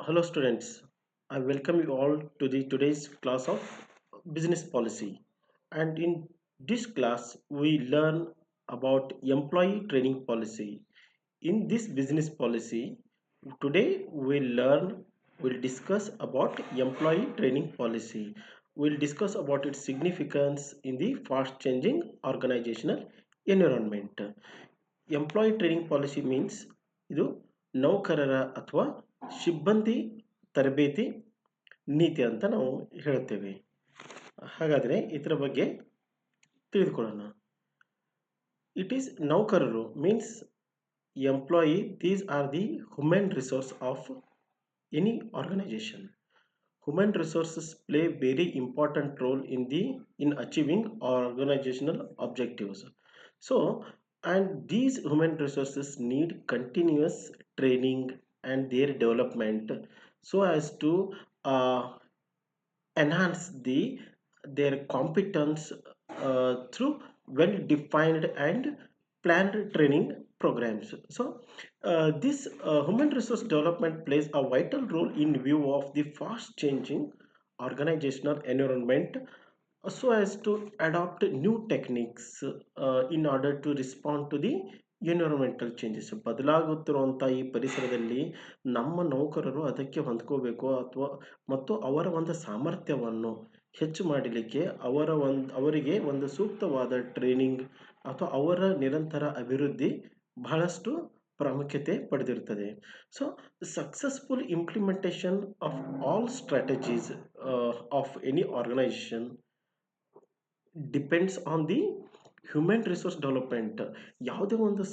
Hello students, I welcome you all to the today's class of business policy. And in this class, we learn about employee training policy. In this business policy, today we'll discuss about employee training policy. We'll discuss about its significance in the fast changing organizational environment. Employee training policy means ಇದು ನೌಕರರ ಅಥವಾ ಸಿಬ್ಬಂದಿ ತರಬೇತಿ ನೀತಿ ಅಂತ ನಾವು ಹೇಳ್ತೇವೆ. ಹಾಗಾದರೆ ಇದರ ಬಗ್ಗೆ ತಿಳಿದುಕೊಳ್ಳೋಣ. ಇಟ್ ಈಸ್ ನೌಕರರು means employee. These are the human resource of any organisation. Human resources play very important role in achieving organizational objectives. So, and these human resources need continuous training and their development so as to uh, enhance their competence through well defined and planned training programs. So this human resource development plays a vital role in view of the fast changing organizational environment, so as to adopt new techniques in order to respond to the environmental changes. ಬದಲಾಗುತ್ತಿರುವಂಥ ಈ ಪರಿಸರದಲ್ಲಿ ನಮ್ಮ ನೌಕರರು ಅದಕ್ಕೆ ಹೊಂದ್ಕೋಬೇಕು ಅಥವಾ ಮತ್ತು ಅವರ ಒಂದು ಸಾಮರ್ಥ್ಯವನ್ನು ಹೆಚ್ಚು ಮಾಡಲಿಕ್ಕೆ ಅವರಿಗೆ ಒಂದು ಸೂಕ್ತವಾದ ಟ್ರೈನಿಂಗ್ ಅಥವಾ ಅವರ ನಿರಂತರ ಅಭಿವೃದ್ಧಿ ಬಹಳಷ್ಟು ಪ್ರಾಮುಖ್ಯತೆ ಪಡೆದಿರುತ್ತದೆ. So successful implementation of all strategies of any organisation depends on the human resource development. ಯಾವುದೇ ಒಂದು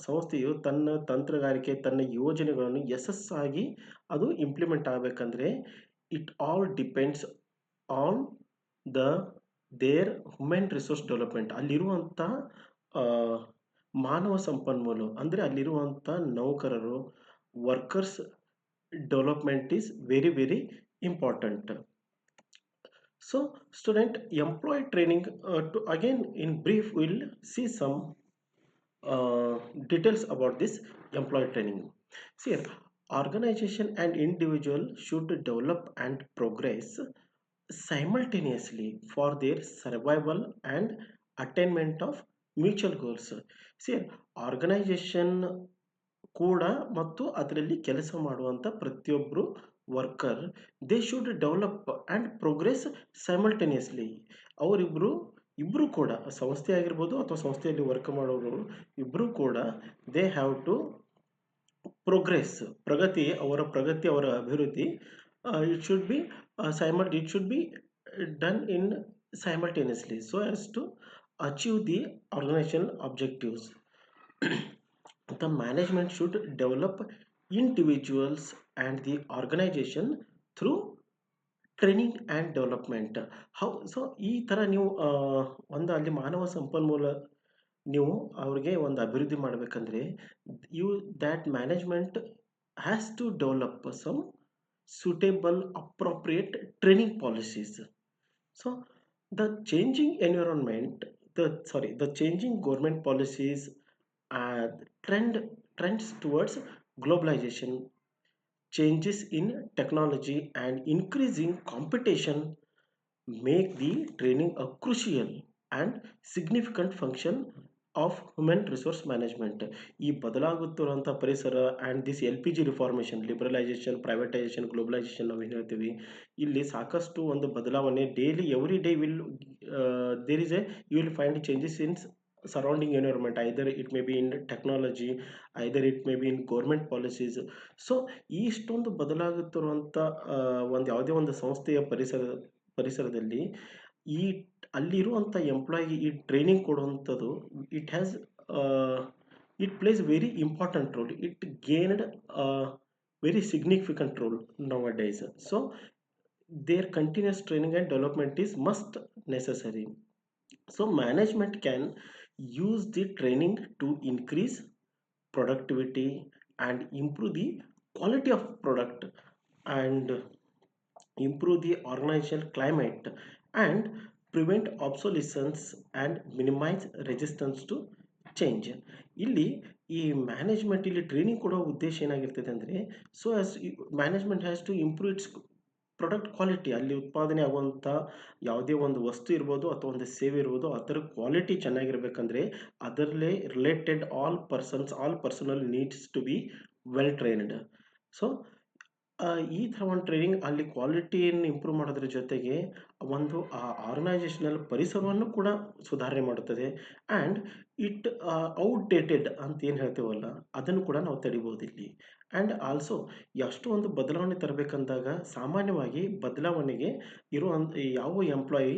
ಸಂಸ್ಥೆಯು ತನ್ನ ತಂತ್ರಗಾರಿಕೆ ತನ್ನ ಯೋಜನೆಗಳನ್ನು ಯಶಸ್ಸಾಗಿ ಅದು ಇಂಪ್ಲಿಮೆಂಟ್ ಆಗಬೇಕಂದ್ರೆ it all depends on the their human resource development. ಅಲ್ಲಿರುವಂಥ ಮಾನವ ಸಂಪನ್ಮೂಲ ಅಂದರೆ ಅಲ್ಲಿರುವಂಥ ನೌಕರರು workers development is very very important. So student, employee training, to again in brief we'll see some details about this employee training. See, organization and individual should develop and progress simultaneously for their survival and attainment of mutual goals. See, organization ಕೂಡ ಮತ್ತು ಅದರಲ್ಲಿ ಕೆಲಸ ಮಾಡುವಂಥ ಪ್ರತಿಯೊಬ್ಬರು worker they should develop and progress simultaneously. ಇಬ್ಬರು ಕೂಡ ಸಂಸ್ಥೆ ಆಗಿರ್ಬೋದು ಅಥವಾ ಸಂಸ್ಥೆಯಲ್ಲಿ ವರ್ಕ್ ಮಾಡೋರು ಇಬ್ಬರು ಕೂಡ ದೇ ಹ್ಯಾವ್ ಟು ಪ್ರೋಗ್ರೆಸ್. ಅವರ ಅಭಿವೃದ್ಧಿ it should be done in simultaneously so as to achieve the organisation objectives. The management should develop individuals and the organization through training and development. So ಈ ಥರ ನೀವು ಒಂದು ಅಲ್ಲಿ ಮಾನವ ಸಂಪನ್ಮೂಲ ನೀವು ಅವ್ರಿಗೆ ಒಂದು ಅಭಿವೃದ್ಧಿ ಮಾಡಬೇಕಂದ್ರೆ that management has to develop some suitable appropriate training policies. So the changing environment, the changing government policies, uh, trends towards globalization, changes in technology and increasing competition make the training a crucial and significant function of human resource management. ಈ ಬದಲಾಗುತ್ತಿರುವಂಥ ಪರಿಸರ and this L P G reformation, liberalisation, privatisation, globalisation ನಾವು ಏನು ಹೇಳ್ತೀವಿ, ಇಲ್ಲಿ ಸಾಕಷ್ಟು ಒಂದು ಬದಲಾವಣೆ daily every day there is you will find changes in surrounding environment. Either it may be in technology, either it may be in government policies. So ಇಷ್ಟೊಂದು ಬದಲಾಗುತ್ತಿರುವಂಥ ಒಂದು ಯಾವುದೇ ಒಂದು ಸಂಸ್ಥೆಯ ಪರಿಸರದಲ್ಲಿ ಈ ಅಲ್ಲಿರುವಂಥ ಎಂಪ್ಲಾಯಿಗೆ ಈ ಟ್ರೈನಿಂಗ್ ಕೊಡುವಂಥದ್ದು it place very important role. It gained very significant roll now a days. So their continuous training and development is must necessary. So management can use the training to increase productivity and improve the quality of product and improve the organizational climate and prevent obsolescence and minimize resistance to change. ಇಲ್ಲಿ ಈ management ಇಲ್ಲಿ training ಕೊಡೋ ಉದ್ದೇಶ ಏನಾಗಿರ್ತದೆ ಅಂದರೆ, so as management has to improve its product quality. ಅಲ್ಲಿ ಉತ್ಪಾದನೆ ಆಗುವಂಥ ಯಾವುದೇ ಒಂದು ವಸ್ತು ಇರ್ಬೋದು ಅಥವಾ ಒಂದು ಸೇವೆ ಇರ್ಬೋದು, ಅದರ ಕ್ವಾಲಿಟಿ ಚೆನ್ನಾಗಿರ್ಬೇಕಂದ್ರೆ ಅದರಲ್ಲೇ related all personnel needs to be well trained. So ಈ ಥರ ಒಂದು ಟ್ರೈನಿಂಗ್ ಅಲ್ಲಿ ಕ್ವಾಲಿಟಿಯನ್ನು ಇಂಪ್ರೂವ್ ಮಾಡೋದ್ರ ಜೊತೆಗೆ ಒಂದು ಆ ಆರ್ಗನೈಜೇಷನಲ್ ಪರಿಸರವನ್ನು ಕೂಡ ಸುಧಾರಣೆ ಮಾಡುತ್ತದೆ. ಆ್ಯಂಡ್ ಇಟ್ ಔಟ್‌ಡೇಟೆಡ್ ಅಂತ ಏನು ಹೇಳ್ತೇವಲ್ಲ, ಅದನ್ನು ಕೂಡ ನಾವು ತಡಿಬೋದು ಇಲ್ಲಿ. ಆ್ಯಂಡ್ ಆಲ್ಸೋ ಎಷ್ಟು ಒಂದು ಬದಲಾವಣೆ ತರಬೇಕಂದಾಗ ಸಾಮಾನ್ಯವಾಗಿ ಬದಲಾವಣೆಗೆ ಇರುವಂಥ ಯಾವ ಎಂಪ್ಲಾಯಿ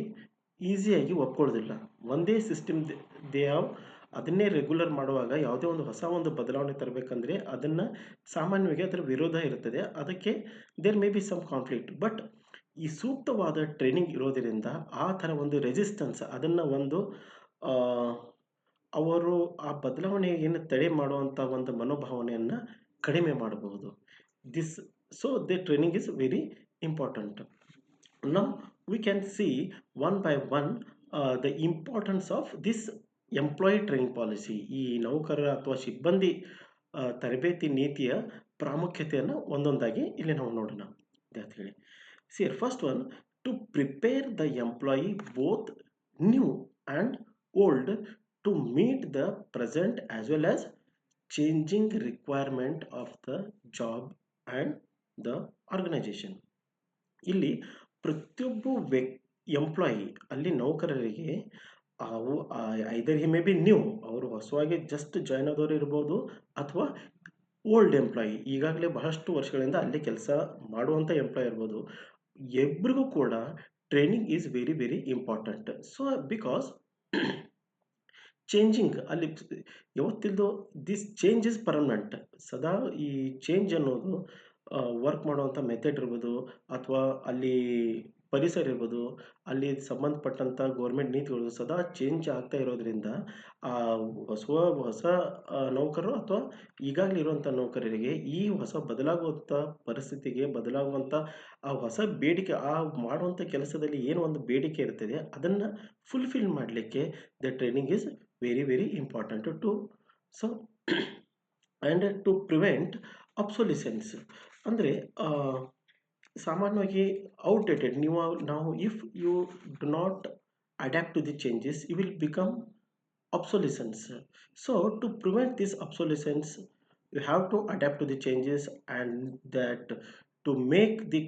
ಈಸಿಯಾಗಿ ಒಪ್ಕೊಳ್ಳೋದಿಲ್ಲ. ಒಂದೇ ಸಿಸ್ಟಮ್ ದೇ ಹ್ಯಾವ್, ಅದನ್ನೇ ರೆಗ್ಯುಲರ್ ಮಾಡುವಾಗ ಯಾವುದೇ ಒಂದು ಹೊಸ ಒಂದು ಬದಲಾವಣೆ ತರಬೇಕಂದ್ರೆ ಅದನ್ನು ಸಾಮಾನ್ಯವಾಗಿ ಅದರ ವಿರೋಧ ಇರುತ್ತದೆ. ಅದಕ್ಕೆ there may be some conflict. But ಈ ಸೂಕ್ತವಾದ ಟ್ರೈನಿಂಗ್ ಇರೋದರಿಂದ ಆ ಥರ ಒಂದು ರೆಸಿಸ್ಟೆನ್ಸ್ ಅದನ್ನು ಒಂದು ಆ, ಅವರು ಆ ಬದಲಾವಣೆಯನ್ನು ತಡೆ ಮಾಡುವಂಥ ಒಂದು ಮನೋಭಾವನೆಯನ್ನು ಕಡಿಮೆ ಮಾಡಬಹುದು. This so the training is very important. Now we can see one by one the importance of this employee training policy. ಈ ನೌಕರರ ಅಥವಾ ಸಿಬ್ಬಂದಿ ತರಬೇತಿ ನೀತಿಯ ಪ್ರಾಮುಖ್ಯತೆಯನ್ನು ಒಂದೊಂದಾಗಿ ಇಲ್ಲಿ ನಾವು ನೋಡೋಣ ವಿದ್ಯಾರ್ಥಿಗಳೇ. See first one, to prepare the employee both new and old to meet the present as well as changing requirement of the job and the organisation. ಇಲ್ಲಿ ಪ್ರತಿಯೊಬ್ಬ ಎಂಪ್ಲಾಯಿ ಅಲ್ಲಿ ನೌಕರರಿಗೆ ಅವು either he may be new, ಅವರು ಹೊಸವಾಗಿ just join ಆದವರು ಇರ್ಬೋದು, ಅಥವಾ ಓಲ್ಡ್ ಎಂಪ್ಲಾಯಿ ಈಗಾಗಲೇ ಬಹಳಷ್ಟು ವರ್ಷಗಳಿಂದ ಅಲ್ಲಿ ಕೆಲಸ ಮಾಡುವಂಥ ಎಂಪ್ಲಾಯಿ ಇರ್ಬೋದು. ಇಬ್ಬರಿಗೂ ಕೂಡ training is very very important. So because changing ಅಲ್ಲಿ ಯಾವತ್ತಿಲ್ದು ದಿಸ್ ಚೇಂಜ್ ಇಸ್ ಪರ್ಮನೆಂಟ್. ಸದಾ ಈ ಚೇಂಜ್ ಅನ್ನೋದು ವರ್ಕ್ ಮಾಡುವಂಥ ಮೆಥಡ್ ಇರ್ಬೋದು, ಅಥವಾ ಅಲ್ಲಿ ಪರಿಸರ ಇರ್ಬೋದು, ಅಲ್ಲಿ ಸಂಬಂಧಪಟ್ಟಂಥ ಗೌರ್ಮೆಂಟ್ ನೀತಿಗಳು ಸದಾ ಚೇಂಜ್ ಆಗ್ತಾ ಇರೋದ್ರಿಂದ ಆ ಹೊಸ ಹೊಸ ನೌಕರರು ಅಥವಾ ಈಗಾಗಲೇ ಇರುವಂಥ ನೌಕರರಿಗೆ ಈ ಹೊಸ ಬದಲಾಗುವಂಥ ಪರಿಸ್ಥಿತಿಗೆ ಬದಲಾಗುವಂಥ ಆ ಹೊಸ ಬೇಡಿಕೆ, ಆ ಮಾಡುವಂಥ ಕೆಲಸದಲ್ಲಿ ಏನು ಒಂದು ಬೇಡಿಕೆ ಇರ್ತದೆ ಅದನ್ನು ಫುಲ್ಫಿಲ್ ಮಾಡಲಿಕ್ಕೆ the training is very very important to. So and to prevent obsolescence ಅಂದರೆ ಸಾಮಾನ್ಯವಾಗಿ ಔಟ್ಡೇಟೆಡ್ ನಾವು if you do not adapt to the changes you will become obsolescence. So to prevent this obsolescence you have to adapt to the changes, and that to make the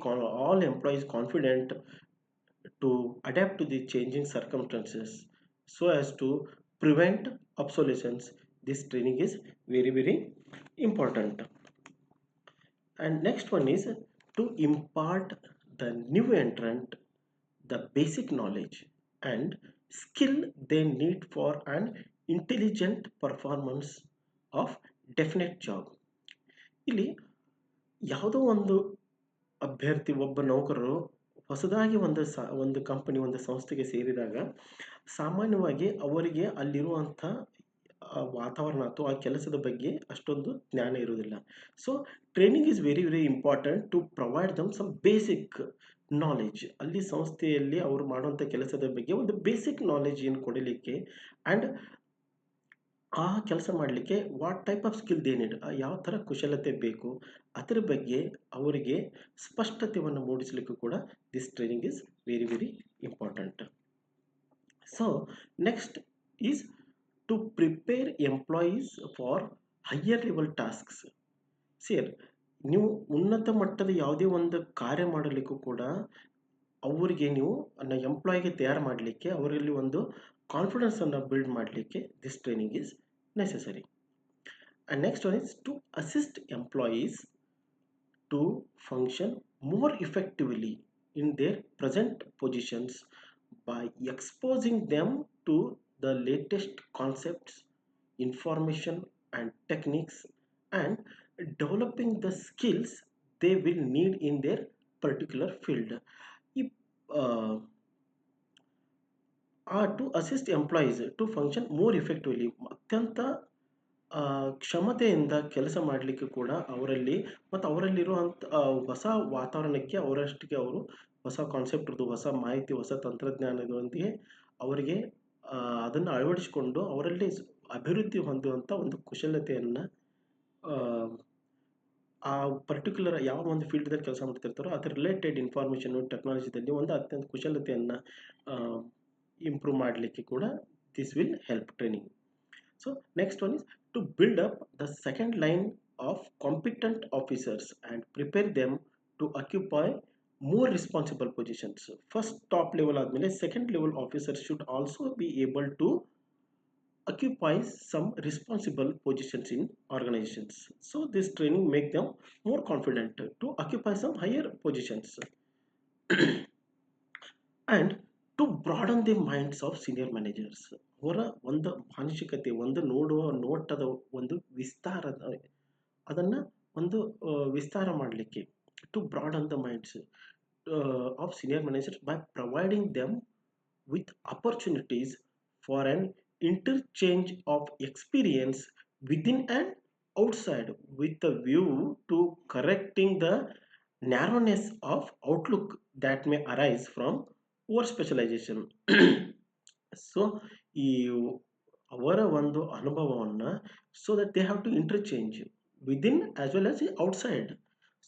all employees confident to adapt to the changing circumstances so as to prevent obsolescence, this training is very very important. And next one is to impart the new entrant the basic knowledge and skill they need for an intelligent performance of definite job. ಇಲ್ಲಿ ಯಾವುದೋ ಒಂದು ಅಭ್ಯರ್ಥಿ, ಒಬ್ಬ ನೌಕರರು ಹೊಸದಾಗಿ ಒಂದು company, ಒಂದು ಸಂಸ್ಥೆಗೆ ಸೇರಿದಾಗ ಸಾಮಾನ್ಯವಾಗಿ ಅವರಿಗೆ ಅಲ್ಲಿರುವಂಥ ವಾತಾವರಣ ಅಥವಾ ಆ ಕೆಲಸದ ಬಗ್ಗೆ ಅಷ್ಟೊಂದು ಜ್ಞಾನ ಇರುವುದಿಲ್ಲ. So training is very very important to provide them some basic knowledge. ಅಲ್ಲಿ ಸಂಸ್ಥೆಯಲ್ಲಿ ಅವರು ಮಾಡುವಂಥ ಕೆಲಸದ ಬಗ್ಗೆ ಒಂದು ಬೇಸಿಕ್ ನಾಲೆಜ್ ಏನು ಕೊಡಲಿಕ್ಕೆ, ಆ್ಯಂಡ್ ಆ ಕೆಲಸ ಮಾಡಲಿಕ್ಕೆ what type of skill they need, ಯಾವ ಥರ ಕುಶಲತೆ ಬೇಕು ಅದರ ಬಗ್ಗೆ ಅವರಿಗೆ ಸ್ಪಷ್ಟತೆಯನ್ನು ಮೂಡಿಸಲಿಕ್ಕೂ ಕೂಡ this training is very very important. So next is to prepare employees for higher level tasks. ಸೇರ್ ನೀವು ಉನ್ನತ ಮಟ್ಟದ ಯಾವುದೇ ಒಂದು ಕಾರ್ಯ ಮಾಡಲಿಕ್ಕೂ ಕೂಡ ಅವರಿಗೆ ನೀವು ಎಂಪ್ಲಾಯಿಗೆ ತಯಾರು ಮಾಡಲಿಕ್ಕೆ, ಅವರಲ್ಲಿ ಒಂದು ಕಾನ್ಫಿಡೆನ್ಸನ್ನು ಬಿಲ್ಡ್ ಮಾಡಲಿಕ್ಕೆ this training is necessary. And next one is to assist employees to function more effectively in their present positions by exposing them to the latest concepts, information and techniques, and developing the skills they will need in their particular field. To assist employees to function more effectively, ಅತ್ಯಂತ ಕ್ಷಮತೆಯಿಂದ ಕೆಲಸ ಮಾಡಲಿಕ್ಕೆ ಕೂಡ ಅವರಲ್ಲಿ ಮತ್ತು ಅವರಲ್ಲಿರುವಂಥ ಹೊಸ ವಾತಾವರಣಕ್ಕೆ ಅವರಷ್ಟಿಗೆ ಅವರು ಹೊಸ ಕಾನ್ಸೆಪ್ಟ್ ಇರ್ದು, ಹೊಸ ಮಾಹಿತಿ, ಹೊಸ ತಂತ್ರಜ್ಞಾನದೊಂದಿಗೆ ಅವರಿಗೆ ಅದನ್ನು ಅಳವಡಿಸಿಕೊಂಡು ಅವರಲ್ಲಿ ಅಭಿವೃದ್ಧಿ ಹೊಂದುವಂಥ ಒಂದು ಕುಶಲತೆಯನ್ನು ಆ ಪರ್ಟಿಕ್ಯುಲರ್ ಯಾವ ಒಂದು ಫೀಲ್ಡ್ದಲ್ಲಿ ಕೆಲಸ ಮಾಡ್ತಿರ್ತಾರೋ ಅದರ ರಿಲೇಟೆಡ್ ಇನ್ಫಾರ್ಮೇಷನು ಟೆಕ್ನಾಲಜಿದಲ್ಲಿ ಒಂದು ಅತ್ಯಂತ ಕುಶಲತೆಯನ್ನು ಇಂಪ್ರೂವ್ ಮಾಡಲಿಕ್ಕೆ ಕೂಡ this will help training. So next one is to build up the second line of competent officers and prepare them to occupy more responsible positions. First top level ಆದ್ಮೇಲೆ second level officers should also be able to occupy some responsible positions in organizations. So this training make them more confident to occupy some higher positions and to broaden the minds of senior managers. ಅವರ ಒಂದು ಮಾನಸಿಕತೆ ಒಂದು ನೋಡುವ ನೋಟದ ಒಂದು ವಿಸ್ತಾರದ ಅದನ್ನು ಒಂದು ವಿಸ್ತಾರ ಮಾಡಲಿಕ್ಕೆ to broaden the minds of senior managers by providing them with opportunities for an interchange of experience within and outside with a view to correcting the narrowness of outlook that may arise from over specialization. So ಈ ಅವರ ಒಂದು ಅನುಭವವನ್ನು so that they have to interchange within as well as outside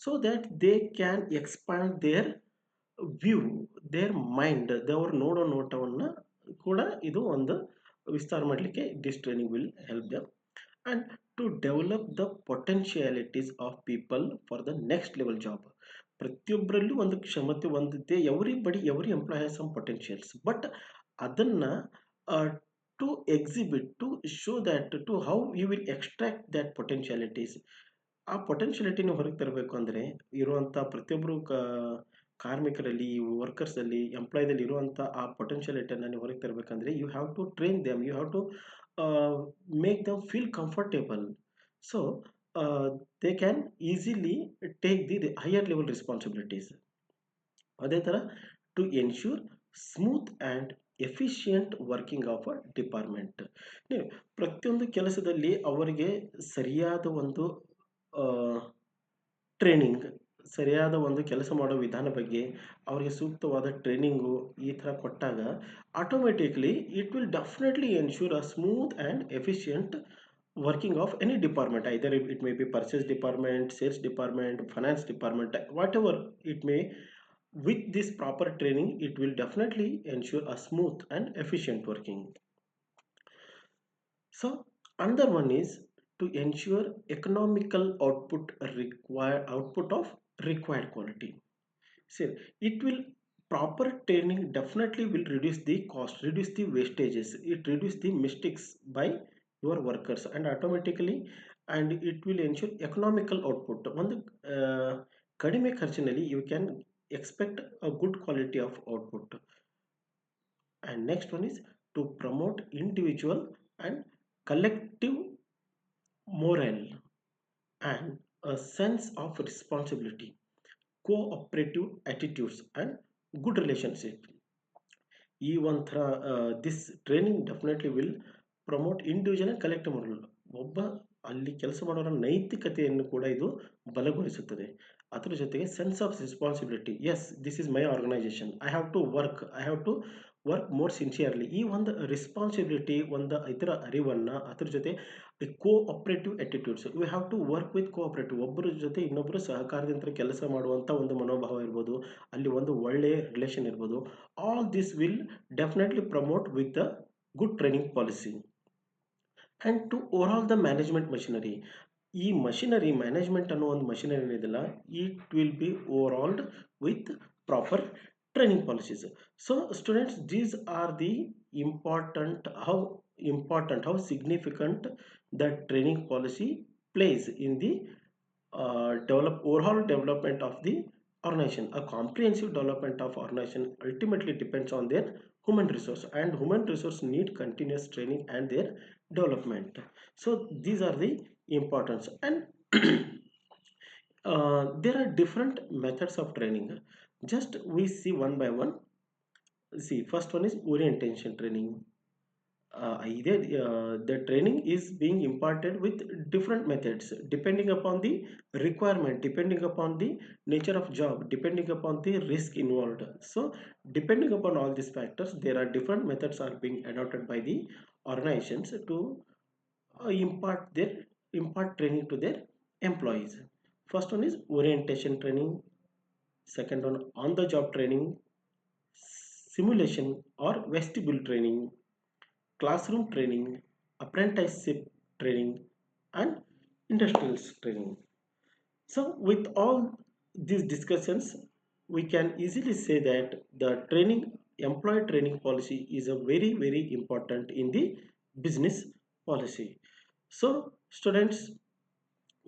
so that they can expand their view their mind ದೇವ್ರ ನೋಡೋ ನೋಟವನ್ನು ಕೂಡ ಇದು ಒಂದು ವಿಸ್ತಾರ ಮಾಡಲಿಕ್ಕೆ this training will help them and to develop the potentialities of people for the next level job. ಪ್ರತಿಯೊಬ್ಬರಲ್ಲೂ ಒಂದು ಕ್ಷಮತೆ ಹೊಂದಿದೆ. Every employee has some potentials but ಅದನ್ನು to exhibit to show that to how you will extract that potentialities. ಆ ಪೊಟೆನ್ಷಿಯಾಲಿಟಿನ ಹೊರಗೆ ತರಬೇಕು ಅಂದರೆ ಇರುವಂಥ ಪ್ರತಿಯೊಬ್ಬರು ಕಾರ್ಮಿಕರಲ್ಲಿ ವರ್ಕರ್ಸಲ್ಲಿ ಎಂಪ್ಲಾಯ್ದಲ್ಲಿ ಇರುವಂಥ ಆ ಪೊಟೆನ್ಷಿಯಾಲಿಟಿಯನ್ನು ನೀವು ಹೊರಗೆ ತರಬೇಕಂದ್ರೆ you have to train them, you have to make them feel comfortable so they can easily take the higher level responsibilities. ಅದೇ ಥರ to ensure smooth and efficient working of a department. ನೀವು ಪ್ರತಿಯೊಂದು ಕೆಲಸದಲ್ಲಿ ಅವರಿಗೆ ಸರಿಯಾದ ಒಂದು ಟ್ರೈನಿಂಗ್, ಸರಿಯಾದ ಒಂದು ಕೆಲಸ ಮಾಡೋ ವಿಧಾನ ಬಗ್ಗೆ ಅವರಿಗೆ ಸೂಕ್ತವಾದ ಟ್ರೈನಿಂಗು ಈ ಥರ ಕೊಟ್ಟಾಗ automatically it will definitely ensure a smooth and efficient working of any department, either it may B purchase department, sales department, finance department, what ever it may. With this proper training it will definitely ensure a smooth and efficient working. So another one is to ensure economical output of required quality. So it will proper training definitely will reduce the cost, reduce the wastages, it reduce the mistakes by your workers and automatically and it will ensure economical output. ಒಂದು ಕಡಿಮೆ ಖರ್ಚಿನಲ್ಲಿ you can expect a good quality of output. And next one is to promote individual and collective morale and a sense of responsibility, cooperative attitudes and good relationship. ಈ ಒಂಥರ this training definitely will promote individual and collective moral. ಒಬ್ಬ ಅಲ್ಲಿ ಕೆಲಸ ಮಾಡೋರ ನೈತಿಕತೆಯನ್ನು ಕೂಡ ಇದು ಬಲಗೊಳಿಸುತ್ತದೆ. ಅದರ ಜೊತೆಗೆ sense of responsibility, as this is my organisation, I have to work more sincerely. ಈ ಒಂದು ರೆಸ್ಪಾನ್ಸಿಬಿಲಿಟಿ ಒಂದು ಇದರ ಅರಿವನ್ನು ಅದ್ರ ಜೊತೆ cooperative attitudes, you have to work with cooperative, ಒಬ್ಬರ ಜೊತೆ ಇನ್ನೊಬ್ಬರು ಸಹಕಾರದಿಂದ ಕೆಲಸ ಮಾಡುವಂಥ ಒಂದು ಮನೋಭಾವ ಇರ್ಬೋದು, ಅಲ್ಲಿ ಒಂದು ಒಳ್ಳೆಯ ರಿಲೇಷನ್ ಇರ್ಬೋದು. All this will definitely promote with the good training policy. And to over the management machinery, ಈ ಮಷಿನರಿ ಮ್ಯಾನೇಜ್ಮೆಂಟ್ ಅನ್ನೋ ಒಂದು ಮಷಿನರಿ ಏನಿದೆಯಲ್ಲ it will be overhauled with proper training policies. So students, these are the how significant the training policy plays in the overall development of the organization. A comprehensive development of organization ultimately depends on their human resource, and human resource need continuous training and their development. So these are the importance, and there are different methods of training. Just we see one by one. See, first one is orientation training. The training is being imparted with different methods depending upon the requirement, depending upon the nature of job, depending upon the risk involved. So depending upon all these factors, there are different methods are being adopted by the organizations to impart training to their employees. First one is orientation training, second one on the job training, simulation or vestibule training, classroom training, apprenticeship training, and industrial training. So, with all these discussions, we can easily say that the employee training policy is a very important in the business policy. So, students,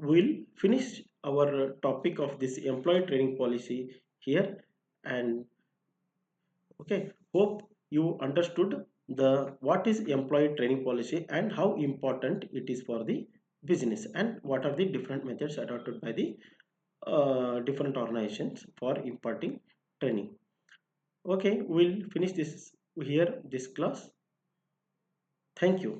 will finish our topic of this employee training policy here. And okay, hope you understood the what is employee training policy and how important it is for the business, and what are the different methods adopted by the different organizations for imparting training. Okay, we'll finish this here, this class. Thank you.